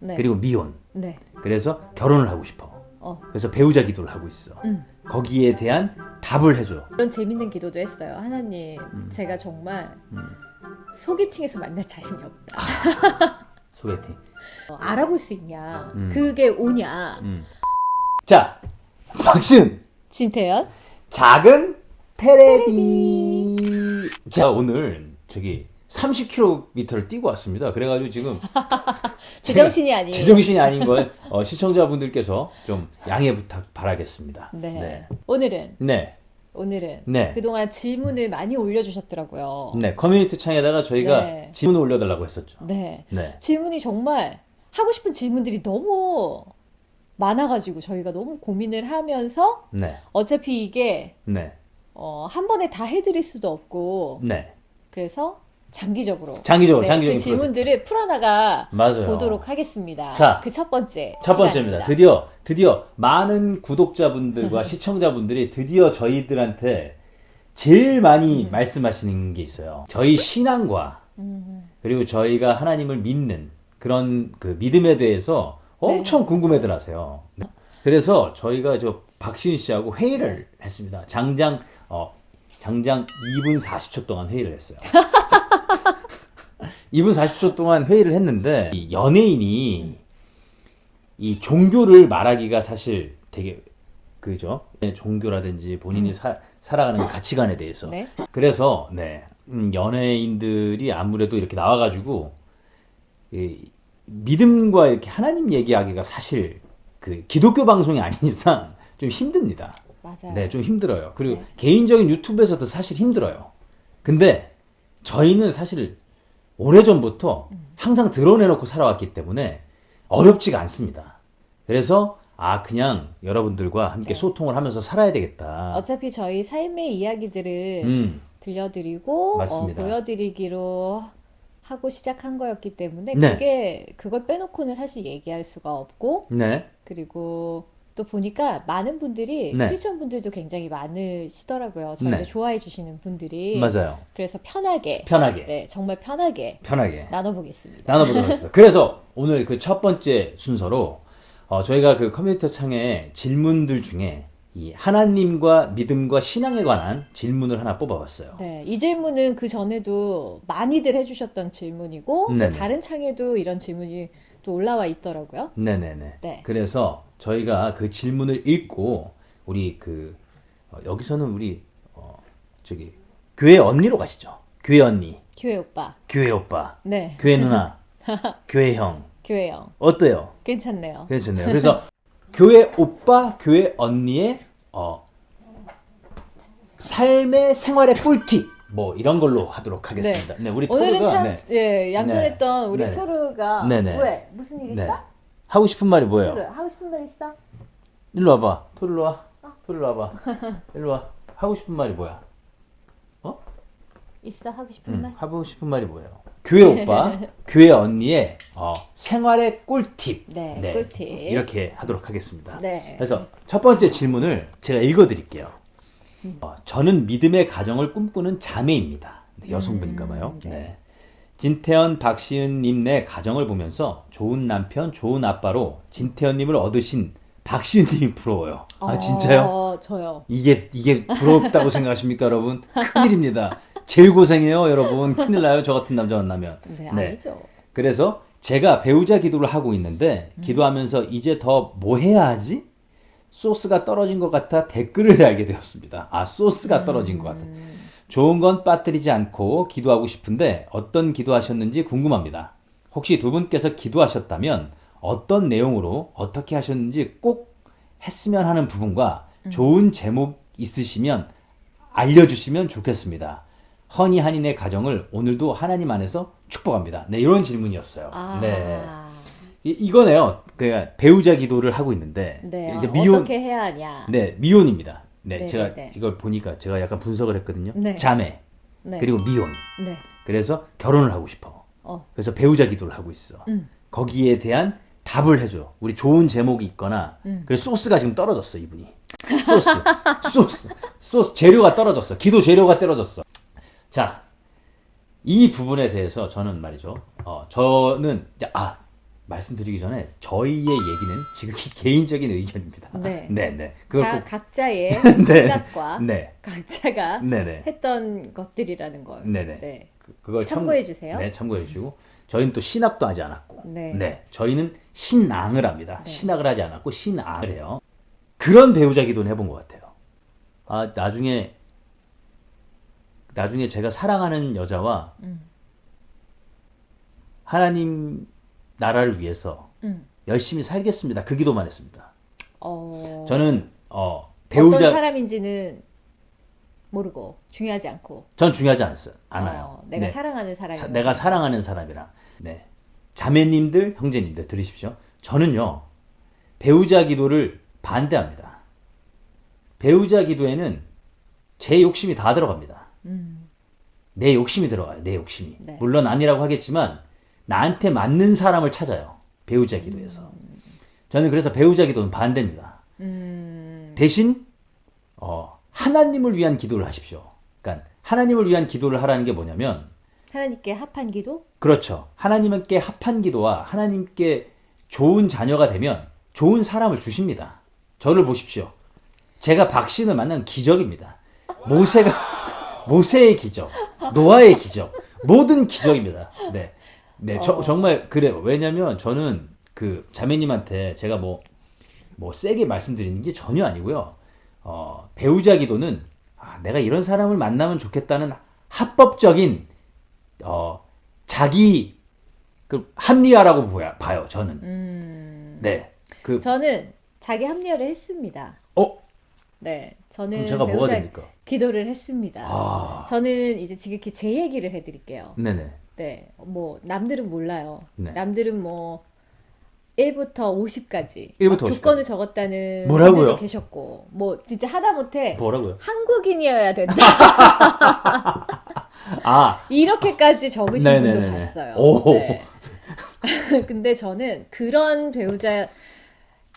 네. 그리고 미혼. 네. 그래서 결혼을 하고 싶어. 그래서 배우자 기도를 하고 있어. 거기에 대한 답을 해줘. 그런 재밌는 기도도 했어요. 하나님, 제가 정말 소개팅에서 만날 자신이 없다. 소개팅. 알아볼 수 있냐? 그게 오냐? 자, 박시은. 진태현. 작은 테레비. 자, 오늘 저기 30km를 뛰고 왔습니다. 그래가지고 지금 제정신이 아닌 걸 시청자분들께서 좀 양해 부탁 바라겠습니다. 네. 네. 오늘은 네. 그동안 질문을 많이 올려주셨더라고요. 네, 커뮤니티 창에다가 저희가 네. 질문을 올려달라고 했었죠. 네. 네. 질문이 정말 하고 싶은 질문들이 너무 많아가지고 저희가 너무 고민을 하면서 네. 어차피 이게 네. 한 번에 다 해드릴 수도 없고 네. 그래서 장기적으로 장기적인 그 질문들을 풀어나가 맞아요. 보도록 하겠습니다. 자, 그 첫 번째 첫 번째입니다. 드디어 많은 구독자분들과 시청자분들이 드디어 저희들한테 제일 많이 말씀하시는 게 있어요. 저희 신앙과 그리고 저희가 하나님을 믿는 그런 그 믿음에 대해서 엄청 궁금해들 하세요. 그래서 저희가 저 박시은 씨하고 회의를 했습니다. 장장 2분 40초 동안 회의를 했어요. 2분 40초 동안 회의를 했는데 이 연예인이 이 종교를 말하기가 사실 되게 그죠? 종교라든지 본인이 살아가는 가치관에 대해서. 네. 그래서 연예인들이 아무래도 이렇게 나와가지고 이 믿음과 이렇게 하나님 얘기하기가 사실 그 기독교 방송이 아닌 이상 좀 힘듭니다. 맞아요. 네, 좀 힘들어요. 그리고 개인적인 유튜브에서도 사실 힘들어요. 근데 저희는 사실 오래전부터 항상 드러내놓고 살아왔기 때문에 어렵지가 않습니다. 그래서 그냥 여러분들과 함께 소통을 하면서 살아야 되겠다. 어차피 저희 삶의 이야기들을 들려드리고 맞습니다. 보여드리기로 하고 시작한 거였기 때문에 네. 그걸 빼놓고는 사실 얘기할 수가 없고 네. 그리고 또 보니까 많은 분들이 네. 크리스천 분들도 굉장히 많으시더라고요. 저를 네. 좋아해 주시는 분들이. 맞아요. 그래서 편하게. 편하게. 정말 편하게 나눠보겠습니다. 나눠보도록 하겠습니다. 그래서 오늘 그 첫 번째 순서로 저희가 그 커뮤니티 창에 질문들 중에 이 하나님과 믿음과 신앙에 관한 질문을 하나 뽑아봤어요. 네, 이 질문은 그 전에도 많이들 해주셨던 질문이고 또 다른 창에도 이런 질문이 또 올라와 있더라고요. 네네네. 네. 그래서 저희가 그 질문을 읽고 우리 여기서는 우리 저기 교회 언니로 가시죠. 교회 언니, 교회 오빠, 교회 오빠, 네, 교회 누나, 교회 형. 교회 형. 어때요? 괜찮네요. 그래서 교회 오빠, 교회 언니의 삶의 생활의 꿀팁 뭐 이런 걸로 하도록 하겠습니다. 네, 우리 오늘은 토르가 참 얌전했던 우리 토르가 왜 무슨 일 있어? 하고 싶은 말이 뭐예요? 토르 하고 싶은 말 있어? 일로 와봐. 토르 일로 와. 토르 일로 와봐. 일로 와. 하고 싶은 말이 뭐야? 있어 하고 싶은 말? 하고 싶은 말이 뭐예요? 교회 오빠, 교회 언니의 생활의 꿀팁. 네, 꿀팁. 이렇게 하도록 하겠습니다. 네. 그래서 첫 번째 질문을 제가 읽어드릴게요. 저는 믿음의 가정을 꿈꾸는 자매입니다. 네, 여성분인가 봐요. 네. 진태현, 박시은님네 가정을 보면서 좋은 남편, 좋은 아빠로 진태현님을 얻으신 박시은님이 부러워요. 진짜요? 저요. 이게 부럽다고 생각하십니까, 여러분? 큰일입니다. 제일 고생해요, 여러분. 큰일 나요, 저 같은 남자 만나면. 네, 아니죠. 그래서 제가 배우자 기도를 하고 있는데 기도하면서 이제 더 뭐 해야 하지? 소스가 떨어진 것 같아 댓글을 달게 되었습니다. 소스가 떨어진 것 같아. 좋은 건 빠뜨리지 않고 기도하고 싶은데 어떤 기도하셨는지 궁금합니다. 혹시 두 분께서 기도하셨다면 어떤 내용으로 어떻게 하셨는지 꼭 했으면 하는 부분과 좋은 제목 있으시면 알려주시면 좋겠습니다. 허니 한인의 가정을 오늘도 하나님 안에서 축복합니다. 네, 이런 질문이었어요. 네. 이거네요. 그러니까 배우자 기도를 하고 있는데 이제 어떻게 해야 하냐. 네, 미혼입니다. 네, 제가 네. 이걸 보니까 제가 약간 분석을 했거든요. 네. 자매, 그리고 미혼. 네. 그래서 결혼을 하고 싶어. 그래서 배우자 기도를 하고 있어. 거기에 대한 답을 해줘. 우리 좋은 제목이 있거나. 그래서 소스가 지금 떨어졌어, 이분이. 소스 재료가 떨어졌어. 기도 재료가 떨어졌어. 자, 이 부분에 대해서 저는 말이죠. 저는 말씀드리기 전에 저희의 얘기는 지극히 개인적인 의견입니다. 네. 네네. 다 각자의 네. 생각과 네. 각자가 네네. 했던 것들이라는 걸. 네네. 네. 그걸 참고해 주세요. 네, 참고해 주시고 저희는 또 신학도 하지 않았고, 네. 저희는 신앙을 합니다. 네. 신학을 하지 않았고 신앙을 해요. 그런 배우자 기도는 해본 것 같아요. 아, 나중에 제가 사랑하는 여자와 하나님 나라를 위해서 열심히 살겠습니다. 그 기도만 했습니다. 저는 배우자 어떤 사람인지는 모르고 중요하지 않고. 전 중요하지 않아요. 내가 네. 사랑하는 사람이. 내가 사랑하는 사람이랑. 네. 자매님들, 형제님들 들으십시오. 저는요 배우자 기도를 반대합니다. 배우자 기도에는 제 욕심이 다 들어갑니다. 내 욕심이 들어가요. 내 욕심이. 네. 물론 아니라고 하겠지만 나한테 맞는 사람을 찾아요. 배우자 기도에서. 저는 그래서 배우자 기도는 반대입니다. 대신 하나님을 위한 기도를 하십시오. 그러니까 하나님을 위한 기도를 하라는 게 뭐냐면 하나님께 합한 기도? 그렇죠. 하나님께 합한 기도와 하나님께 좋은 자녀가 되면 좋은 사람을 주십니다. 저를 보십시오. 제가 박신을 만난 기적입니다. 모세의 기적, 노아의 기적, 모든 기적입니다. 네. 네, 정말 그래요. 왜냐면 저는 그 자매님한테 제가 뭐 세게 말씀드리는 게 전혀 아니고요. 배우자 기도는 내가 이런 사람을 만나면 좋겠다는 합법적인 자기 그 합리화라고 봐요. 저는. 네. 저는 자기 합리화를 했습니다. 네, 저는 제가 뭐가 됩니까? 기도를 했습니다. 저는 이제 지극히 제 얘기를 해드릴게요. 네네. 네, 뭐 남들은 몰라요. 네. 남들은 뭐 1부터 50까지 1부터 50까지. 조건을 적었다는 뭐라고요? 분들도 계셨고, 뭐 진짜 하다못해 뭐라고요? 한국인이어야 된다. 이렇게까지 적으신 네네네네. 분도 봤어요. 오. 네. 근데 저는 그런 배우자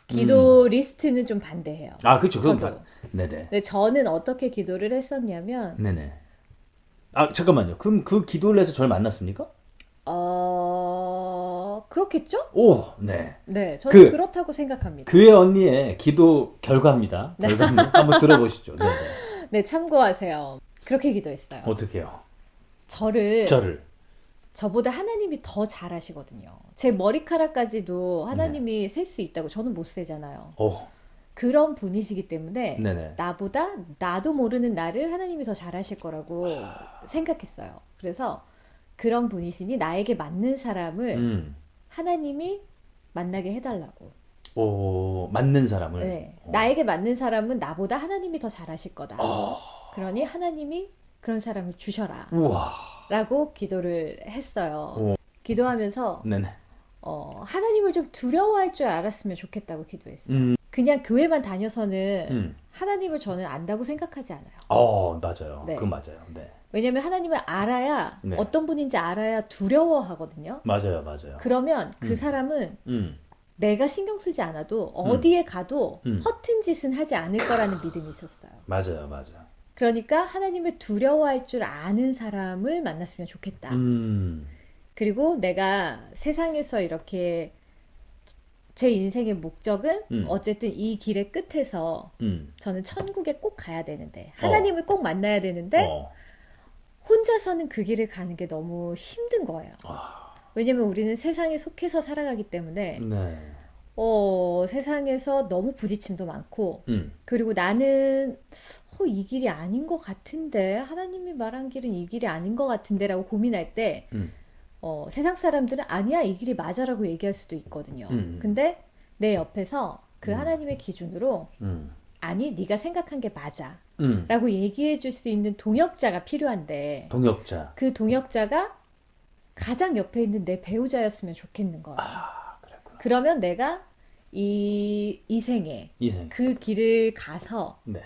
기도 리스트는 좀 반대해요. 그렇죠. 그건 저도. 네네. 네, 저는 어떻게 기도를 했었냐면, 네네. 잠깐만요. 그럼 그 기도를 해서 저를 만났습니까? 그렇겠죠? 오, 네. 네, 저는 그렇다고 생각합니다. 교회 언니의 기도 결과입니다. 한번 들어보시죠. 네네. 네, 참고하세요. 그렇게 기도했어요. 어떻게요? 저를 저보다 하나님이 더 잘하시거든요. 제 머리카락까지도 하나님이 셀 수 있다고. 저는 못 세잖아요. 그런 분이시기 때문에 네네. 나도 모르는 나를 하나님이 더 잘하실 거라고 생각했어요. 그래서 그런 분이시니 나에게 맞는 사람을 하나님이 만나게 해달라고. 맞는 사람을. 네, 나에게 맞는 사람은 나보다 하나님이 더 잘하실 거다. 그러니 하나님이 그런 사람을 주셔라. 우와. 라고 기도를 했어요. 기도하면서 네네. 하나님을 좀 두려워할 줄 알았으면 좋겠다고 기도했어요. 그냥 교회만 다녀서는 하나님을 저는 안다고 생각하지 않아요. 맞아요. 네. 그건 맞아요. 네. 왜냐면 하나님을 알아야, 네. 어떤 분인지 알아야 두려워하거든요. 맞아요. 그러면 그 사람은 내가 신경 쓰지 않아도 어디에 가도 허튼 짓은 하지 않을 거라는 믿음이 있었어요. 맞아요. 그러니까 하나님을 두려워할 줄 아는 사람을 만났으면 좋겠다. 그리고 내가 세상에서 이렇게 제 인생의 목적은 어쨌든 이 길의 끝에서 저는 천국에 꼭 가야 되는데, 하나님을 꼭 만나야 되는데 혼자서는 그 길을 가는 게 너무 힘든 거예요. 왜냐면 우리는 세상에 속해서 살아가기 때문에 네. 세상에서 너무 부딪힘도 많고, 그리고 나는 이 길이 아닌 것 같은데, 하나님이 말한 길은 이 길이 아닌 것 같은데 라고 고민할 때 세상 사람들은 아니야, 이 길이 맞아라고 얘기할 수도 있거든요. 근데 내 옆에서 그 하나님의 기준으로 아니, 네가 생각한 게 맞아 라고 얘기해 줄 수 있는 동역자가 필요한데, 동역자. 그 동역자가 가장 옆에 있는 내 배우자였으면 좋겠는 거예요. 그랬구나. 그러면 내가 이 생에 그 길을 가서 네.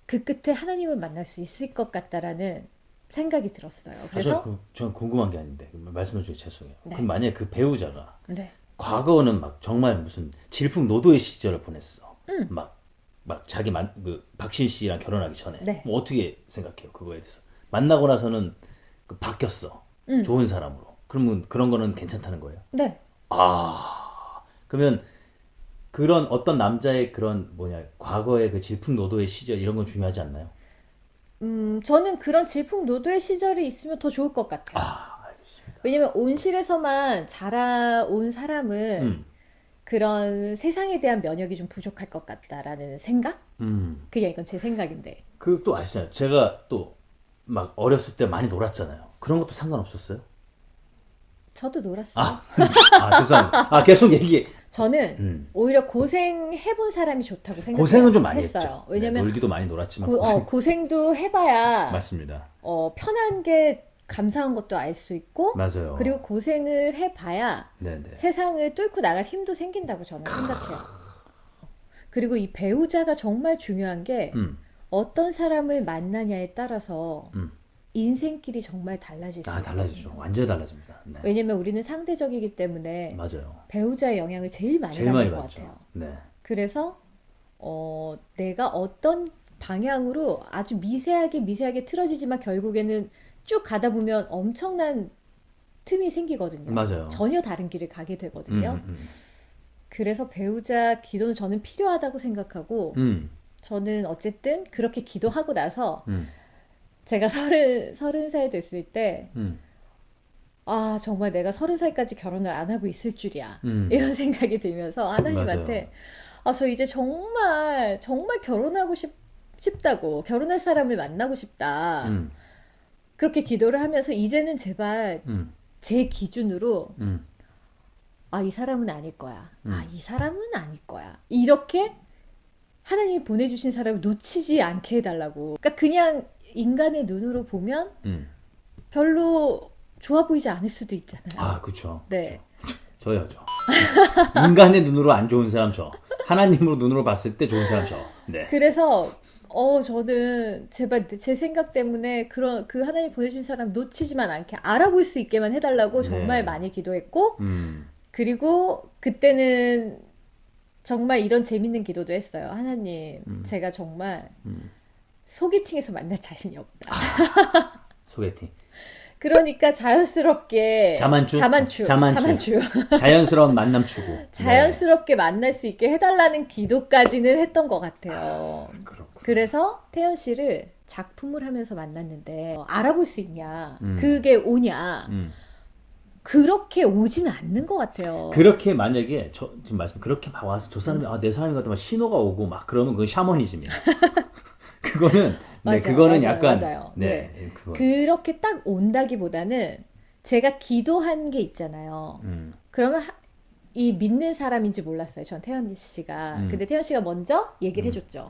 그 끝에 하나님을 만날 수 있을 것 같다라는 생각이 들었어요. 그래서 저는 궁금한 게 아닌데 말씀해 주셔서 죄송해요. 네. 그럼 만약에 그 배우자가 네. 과거는 막 정말 무슨 질풍노도의 시절을 보냈어. 막 자기 박신 씨랑 결혼하기 전에. 네. 뭐 어떻게 생각해요? 그거에 대해서. 만나고 나서는 바뀌었어. 좋은 사람으로. 그러면 그런 거는 괜찮다는 거예요? 네. 아, 그러면 그런 어떤 남자의 그런 과거의 그 질풍노도의 시절 이런 건 중요하지 않나요? 저는 그런 질풍노도의 시절이 있으면 더 좋을 것 같아요. 아, 알겠습니다. 왜냐면 온실에서만 자라온 사람은 음, 그런 세상에 대한 면역이 좀 부족할 것 같다라는 생각? 음. 그냥 이건 제 생각인데. 그 또 아시잖아요. 제가 또 막 어렸을 때 많이 놀았잖아요. 그런 것도 상관없었어요? 저도 놀았어요. 아, 아, 죄송합니다. 아, 계속 얘기. 저는 음. 오히려 고생해본 사람이 좋다고 고생은 좀 많이 생각했어요. 했죠. 네, 왜냐면 놀기도 많이 놀았지만 고생. 고생도 해봐야 맞습니다. 편한 게 감사한 것도 알 수 있고, 맞아요. 그리고 고생을 해봐야 네네. 세상을 뚫고 나갈 힘도 생긴다고 저는 생각해요. 그리고 이 배우자가 정말 중요한 게 음, 어떤 사람을 만나냐에 따라서 음. 인생길이 정말 달라질 수 아, 달라지죠. 있거든요. 완전히 달라집니다. 네. 왜냐면 우리는 상대적이기 때문에 맞아요. 배우자의 영향을 제일 많이 제일 많이 받는 것 받죠. 같아요. 네. 그래서 내가 어떤 방향으로 아주 미세하게 틀어지지만 결국에는 쭉 가다 보면 엄청난 틈이 생기거든요. 맞아요. 전혀 다른 길을 가게 되거든요. 음. 그래서 배우자 기도는 저는 필요하다고 생각하고, 음. 저는 어쨌든 그렇게 기도하고 나서 음. 제가 서른 살 됐을 때, 음. 아, 정말 내가 30살까지 결혼을 안 하고 있을 줄이야. 음. 이런 생각이 들면서 맞아요. 하나님한테, 아, 저 이제 정말 결혼하고 싶다고, 결혼할 사람을 만나고 싶다. 음. 그렇게 기도를 하면서 이제는 제발 음. 제 기준으로, 음. 아, 이 사람은 아닐 거야. 아, 음. 이 사람은 아닐 거야. 이렇게 하나님이 보내주신 사람을 놓치지 않게 해달라고. 그러니까 그냥 인간의 눈으로 보면 음. 별로 좋아 보이지 않을 수도 있잖아요. 아, 그쵸. 네. 저요. 인간의 눈으로 안 좋은 사람 저. 하나님으로 눈으로 봤을 때 좋은 사람 저. 네. 그래서 저는 제발 제 생각 때문에 그 하나님 보내주신 사람 놓치지만 않게 알아볼 수 있게만 해달라고 정말 네. 많이 기도했고, 음. 그리고 그때는 정말 이런 재밌는 기도도 했어요. 하나님, 제가 정말 소개팅에서 만날 자신이 없다. 소개팅. 그러니까 자연스럽게 자만추. 자만추. 자연스러운 만남 추구. 자연스럽게 만날 수 있게 해달라는 기도까지는 했던 것 같아요. 그렇군. 그래서 태연 씨를 작품을 하면서 만났는데 알아볼 수 있냐? 그게 오냐? 그렇게 오지는 않는 것 같아요. 그렇게 만약에 지금 말씀 그렇게 막 와서 저 사람이 내 사람인 것 같다 막 신호가 오고 막 그러면 그건 샤머니즘이야. 그거는 맞아요, 그거는 맞아요, 약간 맞아요. 네. 그렇게 딱 온다기보다는 제가 기도한 게 있잖아요. 그러면 이 믿는 사람인지 몰랐어요. 전 태연 씨가. 근데 태연 씨가 먼저 얘기를 해줬죠.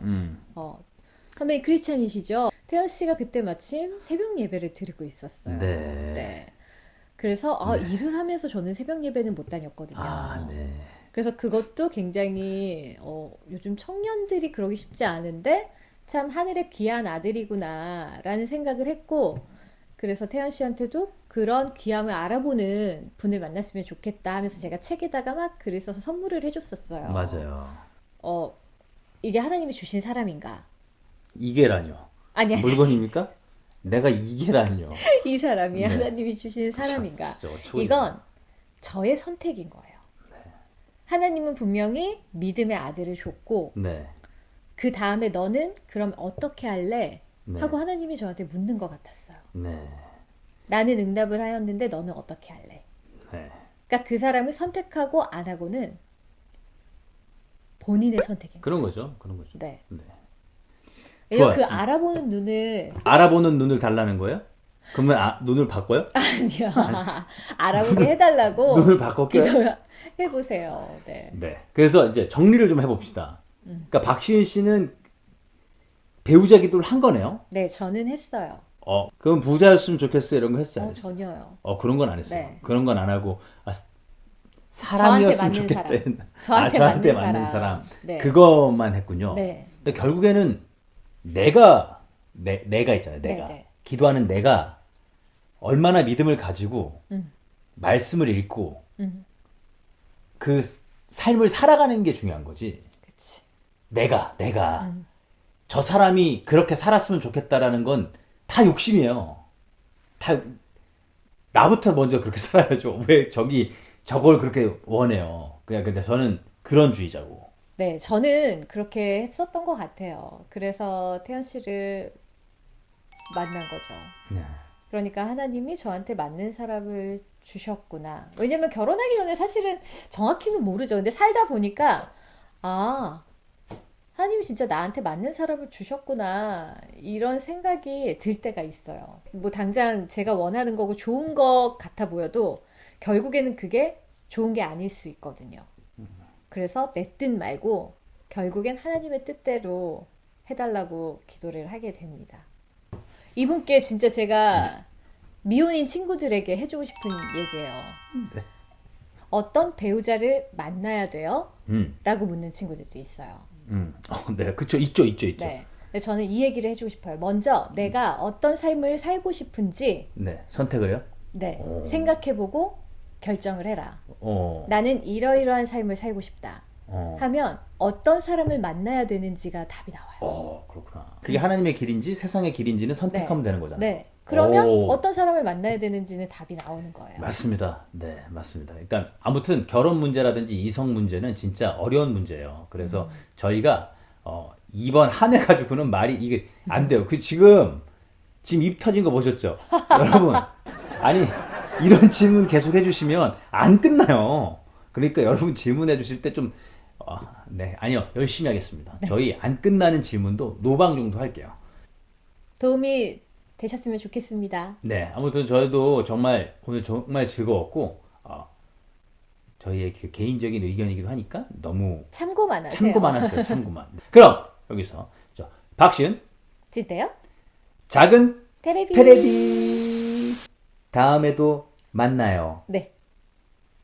선배님 크리스찬이시죠? 태연 씨가 그때 마침 새벽 예배를 드리고 있었어요. 네. 네. 그래서 일을 하면서 저는 새벽 예배는 못 다녔거든요. 아, 네. 그래서 그것도 굉장히 요즘 청년들이 그러기 쉽지 않은데 참 하늘의 귀한 아들이구나라는 생각을 했고, 그래서 태연 씨한테도 그런 귀함을 알아보는 분을 만났으면 좋겠다 하면서 제가 책에다가 막 글을 써서 선물을 해줬었어요. 맞아요. 이게 하나님이 주신 사람인가? 이게라뇨. 아니. 물건입니까? 내가 이게라뇨. 이 사람이 네. 하나님이 주신 사람인가? 그쵸, 이건 저의 선택인 거예요. 네. 하나님은 분명히 믿음의 아들을 줬고, 네. 그 다음에 너는 그럼 어떻게 할래? 네. 하고 하나님이 저한테 묻는 것 같았어요. 네. 나는 응답을 하였는데 너는 어떻게 할래? 네. 그러니까 그 사람을 선택하고 안 하고는 본인의 선택인 그런 거예요. 거죠. 그런 거죠. 네. 네. 왜냐면 좋아요. 그 알아보는 눈을 알아보는 눈을 달라는 거예요? 그러면 눈을 바꿔요? 아니요. 알아보게 해달라고 눈을 바꿔요? 기도해보세요. 네. 네. 그래서 이제 정리를 좀 해봅시다. 그러니까 박시은 씨는 배우자 기도를 한 거네요. 네, 저는 했어요. 그럼 부자였으면 좋겠어요. 이런 거 했어요. 안 했어요? 전혀요. 그런 건 안 했어요. 네. 그런 건 안 하고 사람이었으면 저한테 맞는 좋겠다. 사람. 저한테 맞는 사람. 네. 그것만 했군요. 네. 근데 결국에는 내가 있잖아요. 내가. 네. 기도하는 내가 얼마나 믿음을 가지고 음. 말씀을 읽고 음. 그 삶을 살아가는 게 중요한 거지. 그치. 내가 저 사람이 그렇게 살았으면 좋겠다라는 건 다 욕심이에요. 다 나부터 먼저 그렇게 살아야죠. 왜 저기 저걸 그렇게 원해요. 그냥 근데 저는 그런 주의자고. 네, 저는 그렇게 했었던 것 같아요. 그래서 태연 씨를 만난 거죠. 네. 그러니까 하나님이 저한테 맞는 사람을 주셨구나. 왜냐면 결혼하기 전에 사실은 정확히는 모르죠. 근데 살다 보니까, 아, 하나님이 진짜 나한테 맞는 사람을 주셨구나. 이런 생각이 들 때가 있어요. 뭐 당장 제가 원하는 거고 좋은 것 같아 보여도 결국에는 그게 좋은 게 아닐 수 있거든요. 그래서 내 뜻 말고 결국엔 하나님의 뜻대로 해달라고 기도를 하게 됩니다. 이분께 진짜 제가 미혼인 친구들에게 해주고 싶은 얘기예요. 네. 어떤 배우자를 만나야 돼요? 음. 라고 묻는 친구들도 있어요. 네, 그쵸, 있죠. 네. 근데 저는 이 얘기를 해주고 싶어요. 먼저 내가 어떤 삶을 살고 싶은지 네, 선택을 해요? 네, 오. 생각해보고 결정을 해라. 어, 나는 이러이러한 삶을 살고 싶다. 어, 하면 어떤 사람을 만나야 되는지가 답이 나와요. 그렇구나. 그게 하나님의 길인지 세상의 길인지는 선택하면 되는 거잖아요. 네. 그러면 오. 어떤 사람을 만나야 되는지는 답이 나오는 거예요. 맞습니다. 네, 맞습니다. 그러니까 아무튼 결혼 문제라든지 이성 문제는 진짜 어려운 문제예요. 그래서 저희가 이번 한 해 가지고는 말이 이게 안 돼요. 지금 입 터진 거 보셨죠? 여러분, 아니 이런 질문 계속 해주시면 안 끝나요. 그러니까 여러분 질문해 주실 때 좀 네, 아니요, 열심히 하겠습니다. 저희 안 끝나는 질문도 노방 정도 할게요. 도움이 되셨으면 좋겠습니다. 네, 아무튼 저희도 정말 오늘 정말 즐거웠고 저희의 그 개인적인 의견이기도 하니까 너무 참고만 하세요. 참고만 하세요. 참고만. 그럼 여기서 박시은 진짜요? 작은 테레비. 테레비 다음에도 만나요. 네.